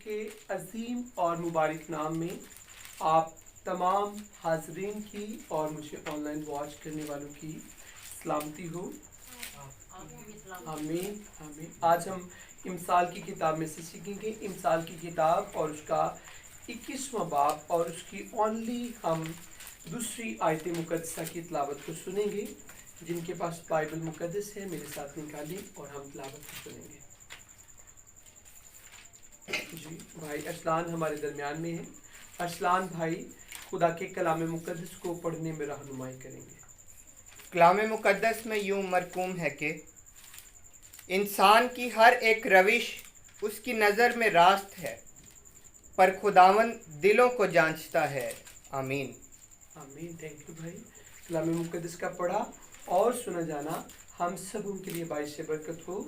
کے عظیم اور مبارک نام میں آپ تمام حاضرین کی اور مجھے آن لائن واچ کرنے والوں کی سلامتی ہو. آمین آمین. آج ہم امثال کی کتاب میں سے سیکھیں گے. امثال کی کتاب اور اس کا 21واں باب اور اس کی اونلی ہم دوسری آیت مقدسہ کی تلاوت کو سنیں گے. جن کے پاس بائبل مقدس ہے میرے ساتھ نکالیں اور ہم تلاوت کو سنیں گے. جی بھائی ارسلان ہمارے درمیان میں ہے. ارسلان بھائی خدا کے کلام مقدس کو پڑھنے میں رہنمائی کریں گے. کلام مقدس میں یوں مرقوم ہے کہ انسان کی ہر ایک روش اس کی نظر میں راست ہے، پر خداوند دلوں کو جانچتا ہے. آمین. آمین. تھینک یو بھائی. کلام مقدس کا پڑھا اور سنا جانا ہم سب کے لیے باعث برکت ہو.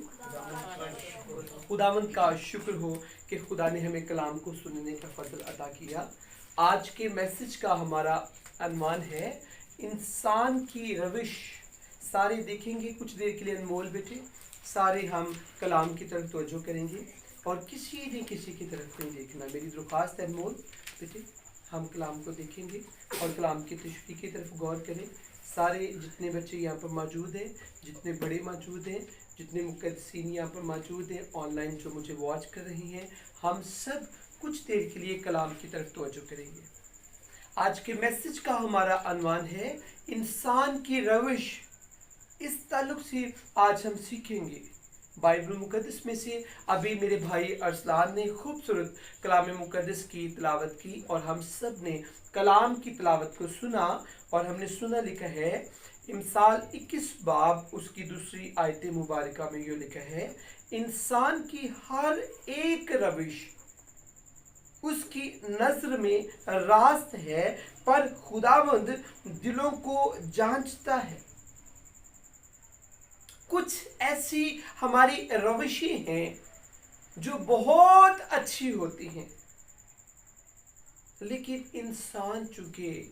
خداوند کا شکر ہو کہ خدا نے ہمیں کلام کو سننے کا فضل عطا کیا. آج کے میسج کا ہمارا عنوان ہے انسان کی روش. سارے دیکھیں گے کچھ دیر کے لیے انمول بیٹے. سارے ہم کلام کی طرف توجہ کریں گے اور کسی نے کسی کی طرف نہیں دیکھنا. میری درخواست ہے انمول بیٹے ہم کلام کو دیکھیں گے اور کلام کی تشریح کی طرف غور کریں. سارے جتنے بچے یہاں پر موجود ہیں، جتنے بڑے موجود ہیں، جتنے مقدسین یہاں پر موجود ہیں، آن لائن جو مجھے واچ کر رہی ہیں، ہم سب کچھ دیر کے لیے کلام کی طرف توجہ کریں گے. آج کے میسج کا ہمارا عنوان ہے انسان کی روش. اس تعلق سے آج ہم سیکھیں گے بائبل مقدس میں سے. ابھی میرے بھائی ارسلان نے خوبصورت کلام مقدس کی تلاوت کی اور ہم سب نے کلام کی تلاوت کو سنا اور ہم نے سنا لکھا ہے امثال 21 باب اس کی دوسری آیت مبارکہ میں یہ لکھا ہے انسان کی ہر ایک روش اس کی نظر میں راست ہے، پر خداوند دلوں کو جانچتا ہے. کچھ ایسی ہماری روشیں ہیں جو بہت اچھی ہوتی ہیں، لیکن انسان چونکہ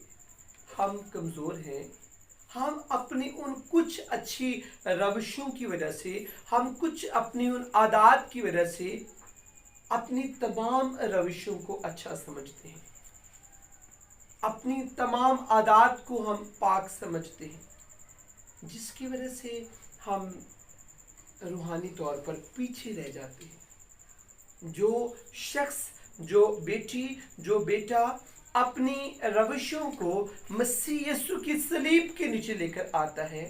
ہم کمزور ہیں، ہم اپنی ان کچھ اچھی روشوں کی وجہ سے، ہم کچھ اپنی ان عادات کی وجہ سے اپنی تمام روشوں کو اچھا سمجھتے ہیں، اپنی تمام عادات کو ہم پاک سمجھتے ہیں، جس کی وجہ سے ہم روحانی طور پر پیچھے رہ جاتے ہیں. جو شخص، جو بیٹی، جو بیٹا اپنی روشوں کو مسیح یسوع کی صلیب کے نیچے لے کر آتا ہے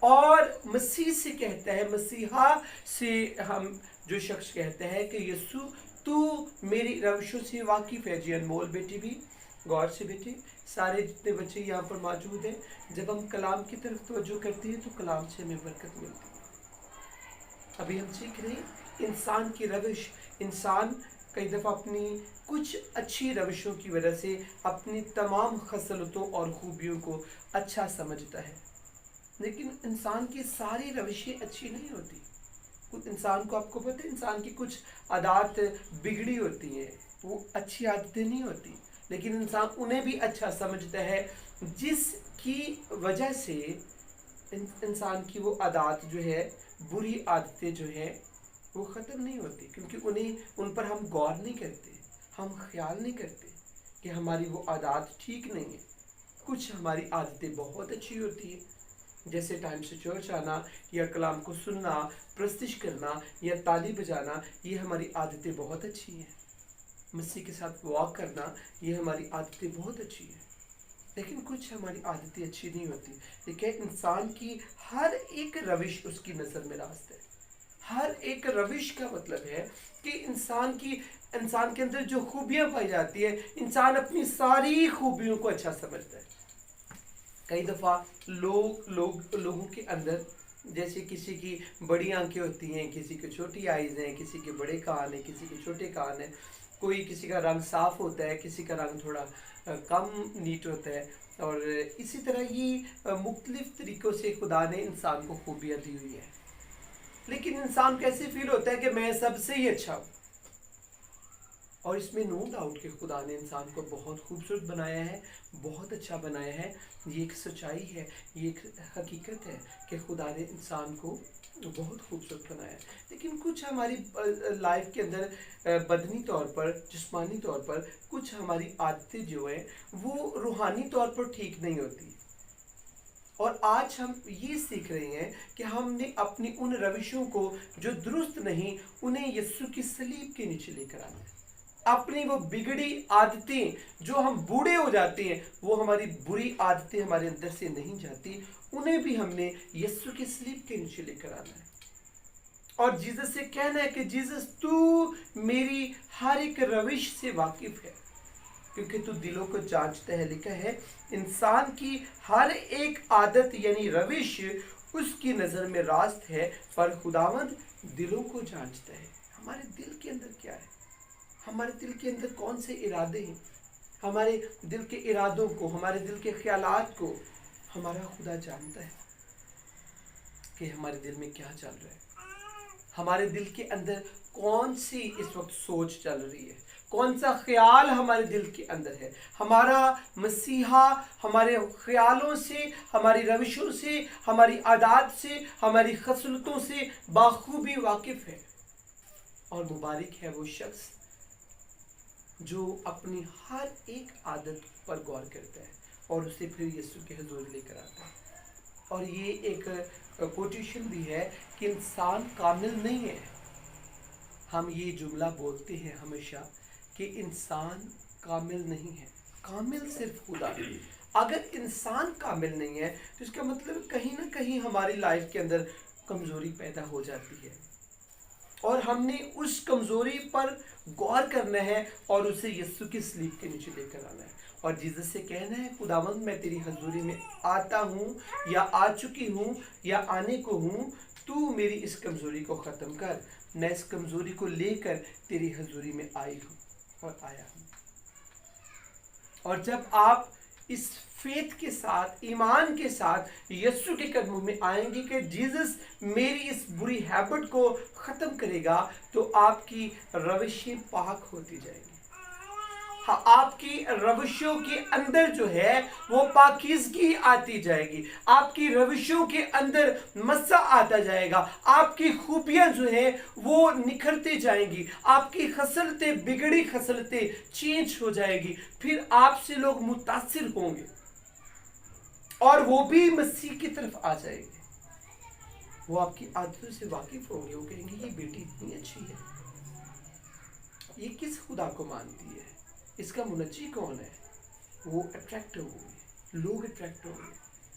اور مسیح سے کہتا ہے، مسیحا سے ہم جو شخص کہتا ہے کہ یسوع تو میری روشوں سے واقف ہے. جی انمول بیٹی بھی غور سے بیٹے، سارے جتنے بچے یہاں پر موجود ہیں، جب ہم کلام کی طرف توجہ کرتے ہیں تو کلام سے ہمیں برکت ملتی ہے. ابھی ہم سیکھ رہے ہیں انسان کی روش. انسان کئی دفعہ اپنی کچھ اچھی روشوں کی وجہ سے اپنی تمام خصلتوں اور خوبیوں کو اچھا سمجھتا ہے، لیکن انسان کی ساری روشیں اچھی نہیں ہوتی. انسان کو، آپ کو پتہ ہے انسان کی کچھ عادات بگڑی ہوتی ہیں، وہ اچھی عادتیں نہیں ہوتی، لیکن انسان انہیں بھی اچھا سمجھتا ہے، جس کی وجہ سے انسان کی وہ عادات جو ہے، بری عادتیں جو ہیں وہ ختم نہیں ہوتی، کیونکہ ان پر ہم غور نہیں کرتے، ہم خیال نہیں کرتے کہ ہماری وہ عادات ٹھیک نہیں ہیں. کچھ ہماری عادتیں بہت اچھی ہوتی ہیں، جیسے ٹائم سے چرچ آنا یا کلام کو سننا، پرستش کرنا یا تالی بجانا، یہ ہماری عادتیں بہت اچھی ہیں. مسیح کے ساتھ واک کرنا، یہ ہماری عادتیں بہت اچھی ہیں. لیکن کچھ ہماری عادتیں اچھی نہیں ہوتی. لیکن انسان کی ہر ایک روش اس کی نظر میں راست ہے. ہر ایک روش کا مطلب ہے کہ انسان کے اندر جو خوبیاں پائی جاتی ہے، انسان اپنی ساری خوبیوں کو اچھا سمجھتا ہے. کئی دفعہ لوگوں کے اندر، جیسے کسی کی بڑی آنکھیں ہوتی ہیں، کسی کی چھوٹی آئیز ہیں، کسی کے بڑے کان ہیں، کسی کے چھوٹے کان ہیں، کوئی کسی کا رنگ صاف ہوتا ہے، کسی کا رنگ تھوڑا کم نیٹ ہوتا ہے، اور اسی طرح ہی مختلف طریقوں سے خدا نے انسان کو خوبیاں دی ہوئی ہیں. لیکن انسان کیسے فیل ہوتا ہے کہ میں سب سے ہی اچھا ہوں. اور اس میں نو ڈاؤٹ کہ خدا نے انسان کو بہت خوبصورت بنایا ہے, بہت اچھا بنایا ہے. یہ ایک سچائی ہے, یہ ایک حقیقت ہے کہ خدا نے انسان کو بہت خوبصورت بنایا ہے. لیکن کچھ ہماری لائف کے اندر بدنی طور پر, جسمانی طور پر کچھ ہماری عادتیں جو ہیں وہ روحانی طور پر ٹھیک نہیں ہوتی. اور آج ہم یہ سیکھ رہے ہیں کہ ہم نے اپنی ان روشوں کو جو درست نہیں انہیں یسوع کی صلیب کے نیچے لے کر آنا ہے. اپنی وہ بگڑی عادتیں جو ہم بوڑھے ہو جاتے ہیں, وہ ہماری بری عادتیں ہمارے اندر سے نہیں جاتی, انہیں بھی ہم نے یسوع کی صلیب کے نیچے لے کر آنا ہے. اور جیزس سے کہنا ہے کہ جیزس تو میری ہر ایک روش سے واقف ہے, کیونکہ تو دلوں کو جانچتا ہے. لکھا ہے انسان کی ہر ایک عادت یعنی روش اس کی نظر میں راست ہے, پر خداوند دلوں کو جانچتا ہے. ہمارے دل کے اندر کیا ہے, ہمارے دل کے اندر کون سے ارادے ہیں. ہمارے دل کے ارادوں کو, ہمارے دل کے خیالات کو ہمارا خدا جانتا ہے کہ ہمارے دل میں کیا چل رہا ہے. ہمارے دل کے اندر کون سی اس وقت سوچ چل رہی ہے, کون سا خیال ہمارے دل کے اندر ہے. ہمارا مسیحا ہمارے خیالوں سے, ہماری روشوں سے, ہماری عادات سے, ہماری خصلتوں سے بخوبی واقف ہے. اور مبارک ہے وہ شخص جو اپنی ہر ایک عادت پر غور کرتا ہے اور اسے پھر یسوع کے حضور لے کر آتا ہے. اور یہ ایک کوٹیشن بھی ہے کہ انسان کامل نہیں ہے. ہم یہ جملہ بولتے ہیں ہمیشہ کہ انسان کامل نہیں ہے, کامل صرف خدا ہے. اگر انسان کامل نہیں ہے تو اس کا مطلب کہیں نہ کہیں ہماری لائف کے اندر کمزوری پیدا ہو جاتی ہے, اور ہم نے اس کمزوری پر غور کرنا ہے اور اسے یسوع کی صلیب کے نیچے لے کر آنا ہے. اور جیزس سے کہنا ہے خداوند میں تیری حضوری میں آتا ہوں یا آ چکی ہوں یا آنے کو ہوں, تو میری اس کمزوری کو ختم کر. میں اس کمزوری کو لے کر تیری حضوری میں آئی ہوں اور آیا ہوں. اور جب آپ اس فیتھ کے ساتھ, ایمان کے ساتھ یسوع کے قدموں میں آئیں گے کہ جیزس میری اس بری ہیبٹ کو ختم کرے گا, تو آپ کی روشیں پاک ہوتی جائیں گی. آپ کی روشوں کے اندر جو ہے وہ پاکیزگی آتی جائے گی. آپ کی روشوں کے اندر مسا آتا جائے گا. آپ کی خوبیاں جو ہیں وہ نکھرتے جائیں گی. آپ کی خصلتیں, بگڑی خصلتیں چینج ہو جائے گی. پھر آپ سے لوگ متاثر ہوں گے اور وہ بھی مسیح کی طرف آ جائیں گے. وہ آپ کی عادتوں سے واقف ہوں گے. وہ کہیں گے یہ بیٹی اتنی اچھی ہے, یہ کس خدا کو مانتی ہے, اس کا منجی کون ہے. وہ اٹریکٹ ہوں گے, لوگ اٹریکٹ ہوں گے.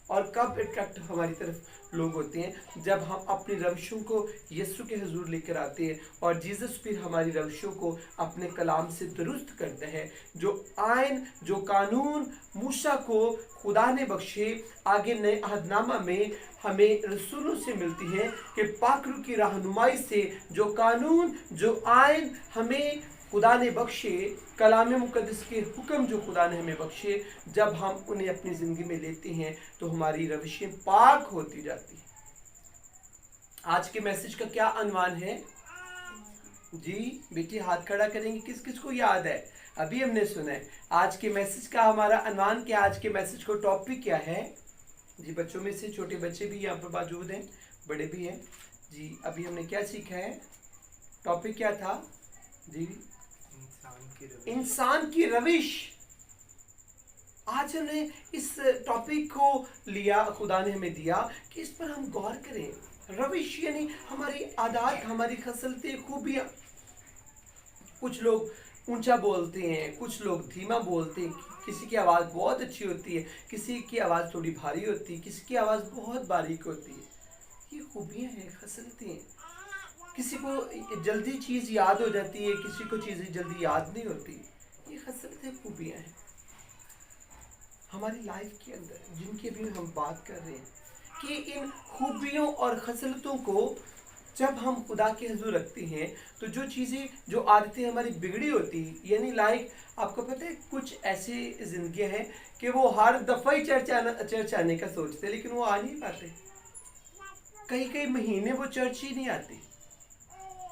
اور کب اٹریکٹ ہماری طرف لوگ ہوتے ہیں, جب ہم اپنی روشوں کو یسوع کے حضور لے کر آتے ہیں اور جیزس پھر ہماری روشوں کو اپنے کلام سے درست کرتا ہے. جو آئین, جو قانون موسیٰ کو خدا نے بخشے, آگے نئے عہد نامہ میں ہمیں رسولوں سے ملتی ہیں کہ پاک روح کی رہنمائی سے جو قانون, جو آئین ہمیں خدا نے بخشے, کلام مقدس کے حکم جو خدا نے ہمیں بخشے, جب ہم انہیں اپنی زندگی میں لیتے ہیں تو ہماری روشیں پاک ہوتی جاتی ہیں. آج کے میسج کا کیا عنوان ہے جی؟ بیٹی ہاتھ کھڑا کریں گے, کس کس کو یاد ہے؟ ابھی ہم نے سنا ہے. آج کے میسج کا ہمارا عنوان کیا, آج کے میسج کو ٹاپک کیا ہے جی؟ بچوں میں سے چھوٹے بچے بھی یہاں پر موجود ہیں, بڑے بھی ہیں جی. ابھی ہم نے کیا سیکھا ہے, ٹاپک کیا تھا جی؟ انسان کی روش. آج ہم نے اس ٹاپک کو لیا, خدا نے ہمیں دیا کہ اس پر ہم غور کریں. روش یعنی ہماری عادات, ہماری خصلتیں, خوبیاں. کچھ لوگ اونچا بولتے ہیں, کچھ لوگ دھیما بولتے ہیں, کسی کی آواز بہت اچھی ہوتی ہے, کسی کی آواز تھوڑی بھاری ہوتی ہے, کسی کی آواز بہت باریک ہوتی ہے. یہ خوبیاں ہیں, خصلتیں ہیں. کسی کو جلدی چیز یاد ہو جاتی ہے, کسی کو چیزیں جلدی یاد نہیں ہوتی. یہ خصلتیں, خوبیاں ہیں ہماری لائف کے اندر, جن کی بھی ہم بات کر رہے ہیں. کہ ان خوبیوں اور خصلتوں کو جب ہم خدا کے حضور رکھتے ہیں تو جو چیزیں, جو عادتیں ہماری بگڑی ہوتی ہیں, یعنی لائک آپ کو پتہ ہے کچھ ایسی زندگیاں ہیں کہ وہ ہر دفعہ ہی چرچ آنے کا سوچتے لیکن وہ آ نہیں پاتے. کئی مہینے وہ چرچ ہی نہیں آتے.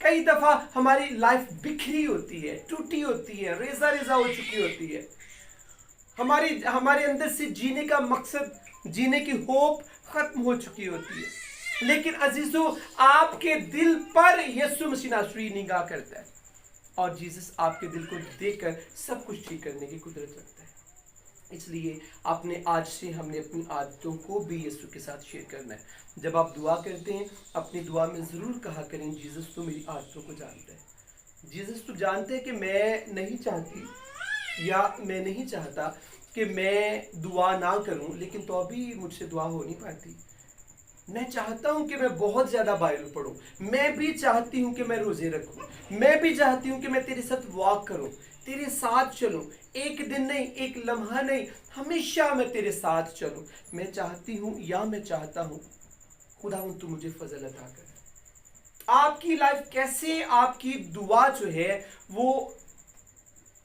کئی دفعہ ہماری لائف بکھری ہوتی ہے, ٹوٹی ہوتی ہے, ریزہ ریزہ ہو چکی ہوتی ہے. ہمارے اندر سے جینے کا مقصد, جینے کی ہوپ ختم ہو چکی ہوتی ہے. لیکن عزیزو, آپ کے دل پر یسوع مسیح ناصری نگاہ کرتا ہے, اور جیسس آپ کے دل کو دیکھ کر سب کچھ ٹھیک کرنے کی قدرت رکھتا ہے. اس لیے آج سے ہم نے اپنی عادتوں کو بھی یسوع کے ساتھ شیئر کرنا ہے. جب آپ دعا کرتے ہیں, اپنی دعا میں ضرور کہا کریں, جیسس تو میری عادتوں کو جانتا ہے. جیسس تو جانتے ہیں کہ میں نہیں چاہتی یا میں نہیں چاہتا کہ میں دعا نہ کروں, لیکن تو ابھی مجھ سے دعا ہو نہیں پاتی. میں چاہتا ہوں کہ میں بہت زیادہ بائبل پڑھوں, میں بھی چاہتی ہوں کہ میں روزے رکھوں, میں بھی چاہتی ہوں کہ میں تیرے ساتھ واک کروں, تیرے ساتھ چلوں, ایک دن نہیں, ایک لمحہ نہیں, ہمیشہ میں تیرے ساتھ چلوں. میں چاہتی ہوں یا میں چاہتا ہوں خداوند تو مجھے فضل عطا کر. آپ کی لائف کیسے, آپ کی دعا جو ہے وہ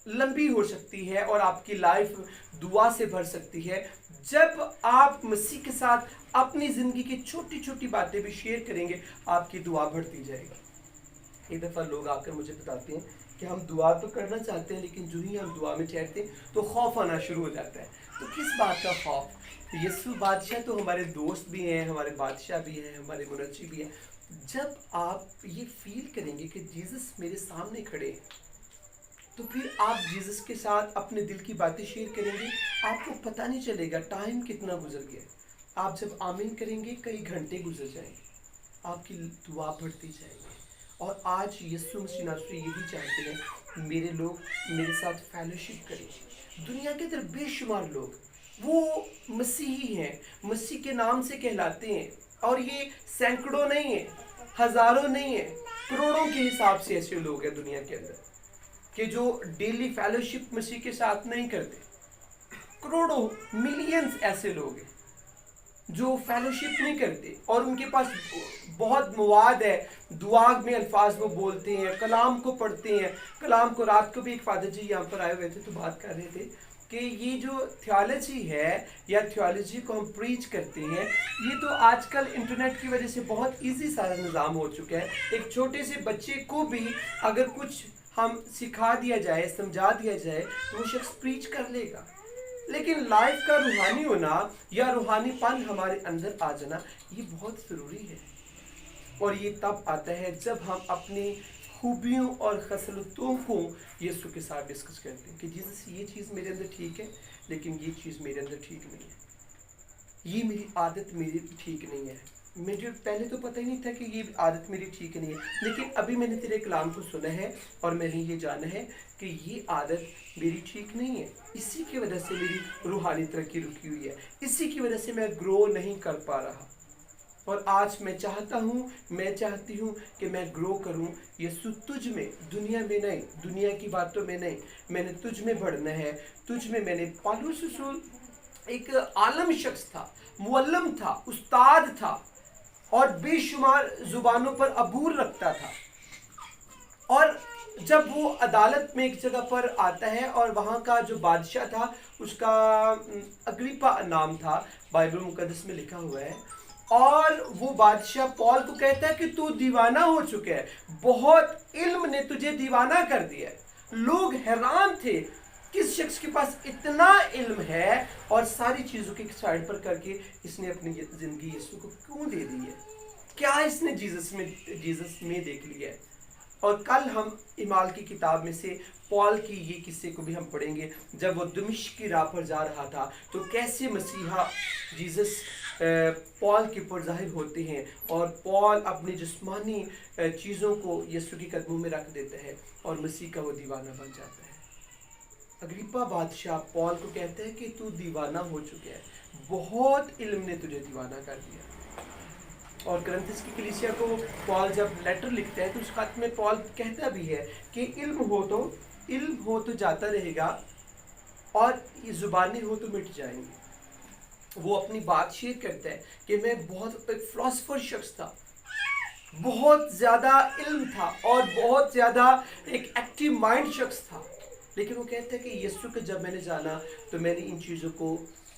لمبی ہو سکتی ہے اور آپ کی لائف دعا سے بھر سکتی ہے جب آپ مسیح کے ساتھ اپنی زندگی کی چھوٹی چھوٹی باتیں بھی شیئر کریں گے. آپ کی دعا بڑھتی جائے گی. ایک دفعہ لوگ آ کر مجھے بتاتے ہیں کہ ہم دعا تو کرنا چاہتے ہیں, لیکن جو ہی ہم دعا میں ٹھہرتے ہیں تو خوف آنا شروع ہو جاتا ہے. تو کس بات کا خوف؟ یسوع بادشاہ تو ہمارے دوست بھی ہیں, ہمارے بادشاہ بھی ہیں, ہمارے منجی بھی ہیں. جب آپ یہ فیل کریں گے کہ جیسس میرے سامنے کھڑے ہیں, تو پھر آپ جیسس کے ساتھ اپنے دل کی باتیں شیئر کریں گے. آپ کو پتہ نہیں چلے گا ٹائم کتنا گزر گیا. آپ جب آمین کریں گے کئی گھنٹے گزر جائیں گے, آپ کی دعا بڑھتی جائے گی. اور آج یسوع مسیح ناصری یہی چاہتے ہیں میرے لوگ میرے ساتھ فیلوشپ کریں. دنیا کے اندر بے شمار لوگ وہ مسیحی ہیں, مسیح کے نام سے کہلاتے ہیں, اور یہ سینکڑوں نہیں ہیں, ہزاروں نہیں ہیں, کروڑوں کے حساب سے ایسے لوگ ہیں دنیا کے اندر کہ جو ڈیلی فیلوشپ مسیح کے ساتھ نہیں کرتے. کروڑوں, ملینز ایسے لوگ ہیں جو فیلوشپ نہیں کرتے, اور ان کے پاس بہت مواد ہے, دعا میں الفاظ وہ بولتے ہیں, کلام کو پڑھتے ہیں. کلام کو رات کو بھی ایک فادر جی یہاں پر آئے ہوئے تھے تو بات کر رہے تھے کہ یہ جو تھیالوجی ہے یا تھیالوجی کو ہم پریچ کرتے ہیں, یہ تو آج کل انٹرنیٹ کی وجہ سے بہت ایزی سارا نظام ہو چکا ہے. ایک چھوٹے سے بچے کو بھی اگر کچھ ہم سکھا دیا جائے, سمجھا دیا جائے, تو وہ شخص پریچ کر لے گا. لیکن لائف کا روحانی ہونا یا روحانی پن ہمارے اندر آ جانا یہ بہت ضروری ہے. اور یہ تب آتا ہے جب ہم اپنی خوبیوں اور خصلتوں کو یسوع کے ساتھ ڈسکس کرتے ہیں کہ جیسس یہ چیز میرے اندر ٹھیک ہے, لیکن یہ چیز میرے اندر ٹھیک نہیں ہے, یہ میری عادت میری ٹھیک نہیں ہے. مجھے پہلے تو پتہ ہی نہیں تھا کہ یہ عادت میری ٹھیک نہیں ہے, لیکن ابھی میں نے تیرے کلام کو سنا ہے اور میں نے یہ جانا ہے کہ یہ عادت میری ٹھیک نہیں ہے. اسی کی وجہ سے میری روحانی ترقی رکی ہوئی ہے, اسی کی وجہ سے میں گرو نہیں کر پا رہا. اور آج میں چاہتی ہوں کہ میں گرو کروں. یسوع تجھ میں, دنیا میں نہیں, دنیا کی باتوں میں نہیں, میں نے تجھ میں بڑھنا ہے. تجھ میں میں نے پالوس رسول ایک عالم شخص تھا, معلم تھا, استاد تھا, اور بے شمار زبانوں پر عبور رکھتا تھا. اور جب وہ عدالت میں ایک جگہ پر آتا ہے اور وہاں کا جو بادشاہ تھا اس کا اگریپا نام تھا, بائبل مقدس میں لکھا ہوا ہے, اور وہ بادشاہ پال کو کہتا ہے کہ تو دیوانہ ہو چکا ہے, بہت علم نے تجھے دیوانہ کر دیا ہے. لوگ حیران تھے کس شخص کے پاس اتنا علم ہے اور ساری چیزوں کے سائڈ پر کر کے اس نے اپنی زندگی یسوع کو کیوں دے دی ہے, کیا اس نے جیسس میں دیکھ لیا ہے. اور کل ہم اعمال کی کتاب میں سے پال کی یہ قصے کو بھی ہم پڑھیں گے. جب وہ دمشق کی راہ پر جا رہا تھا تو کیسے مسیحا جیسس پال کے اوپر ظاہر ہوتے ہیں, اور پال اپنی جسمانی چیزوں کو یسوع کے قدموں میں رکھ دیتا ہے اور مسیح کا وہ دیوانہ بن جاتا ہے. اگریپا بادشاہ پال کو کہتا ہے کہ تو دیوانہ ہو چکا ہے, بہت علم نے تجھے دیوانہ کر دیا. اور کرنتھس کی کلیسیا کو پال جب لیٹر لکھتا ہے تو اس خط میں پال کہتا بھی ہے کہ علم ہو تو جاتا رہے گا, اور یہ زبانیں ہو تو مٹ جائیں گی. وہ اپنی بات شیئر کرتا ہے کہ میں بہت ایک فلاسفر شخص تھا, بہت زیادہ علم تھا اور بہت زیادہ ایک ایکٹیو مائنڈ شخص تھا, لیکن وہ کہتا ہے کہ یسوع کو جب میں نے جانا تو میں نے ان چیزوں کو